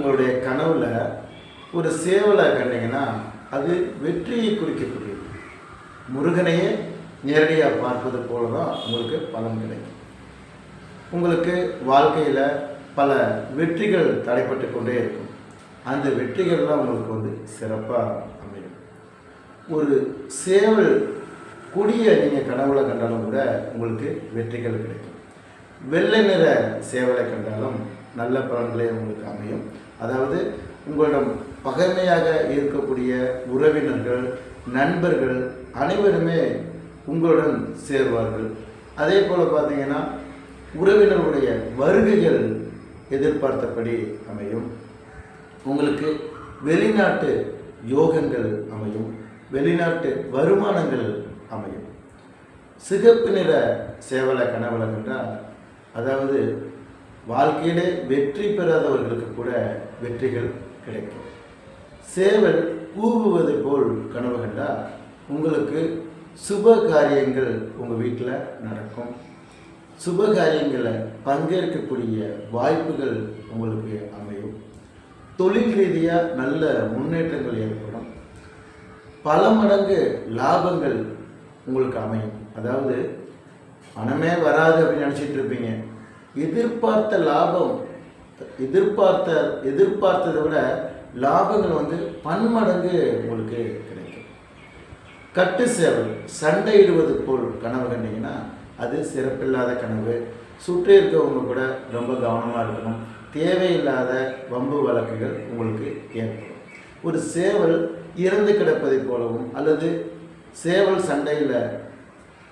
உங்களுடைய கனவுல ஒரு சேவலை கண்டீங்கன்னா அது வெற்றியை குறிக்கக்கூடியது. முருகனையே நேரடியாக பார்ப்பது போல தான் உங்களுக்கு பலன் கிடைக்கும். உங்களுக்கு வாழ்க்கையில் பல வெற்றிகள் தடைப்பட்டு கொண்டே இருக்கும். அந்த வெற்றிகள்லாம் உங்களுக்கு சிறப்பாக அமையும். ஒரு சேவல் கொடியை நீங்கள் கனவுல கண்டாலும் கூட உங்களுக்கு வெற்றிகள் கிடைக்கும். வெள்ளை நிற சேவலை கண்டாலும் நல்ல பலன்களே உங்களுக்கு அமையும். அதாவது உங்களிடம் பகைமையாக இருக்கக்கூடிய உறவினர்கள், நண்பர்கள் அனைவருமே உங்களுடன் சேர்வார்கள். அதே போல் பார்த்தீங்கன்னா உறவினர்களுடைய வருகைகள் எதிர்பார்த்தபடி அமையும். உங்களுக்கு வெளிநாட்டு யோகங்கள் அமையும், வெளிநாட்டு வருமானங்கள் அமையும். சிகப்பு நிற சேவலை கனவுல கண்டால் அதாவது வாழ்க்கையிலே வெற்றி பெறாதவர்களுக்கு கூட வெற்றிகள் கிடைக்கும். சேவல் கூவுவது போல் கனவு கண்டால் உங்களுக்கு சுப காரியங்கள் உங்கள் வீட்டில் நடக்கும். சுப காரியங்களில் பங்கேற்கக்கூடிய வாய்ப்புகள் உங்களுக்கு அமையும். தொழில் ரீதியாக நல்ல முன்னேற்றங்கள் ஏற்படும். பல மடங்கு லாபங்கள் உங்களுக்கு அமையும். அதாவது பணமே வராது அப்படின்னு நினச்சிட்டு இருப்பீங்க. எதிர்பார்த்த லாபம் எதிர்பார்த்ததை விட லாபங்கள் பன்மடங்கு உங்களுக்கு கிடைக்கும். கட்டு சேவல் சண்டையிடுவது போல் கனவு கண்டீங்கன்னா அது சிறப்பில்லாத கனவு. சுற்றி இருக்கவங்க கூட ரொம்ப கவனமாக இருக்கணும். தேவையில்லாத வம்பு வழக்குகள் உங்களுக்கு ஏற்படும். ஒரு சேவல் இறந்து கிடப்பதை போலவும் அல்லது சேவல் சண்டையில்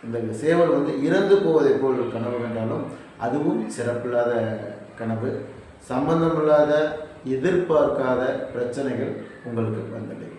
இந்த சேவல் இறந்து போவதை போல் கனவு கண்டாலும் அதுவும் சிறப்பில்லாத கனவு. சம்பந்தமில்லாத எதிர்பார்க்காத பிரச்சனைகள் உங்களுக்கு வந்துடும்.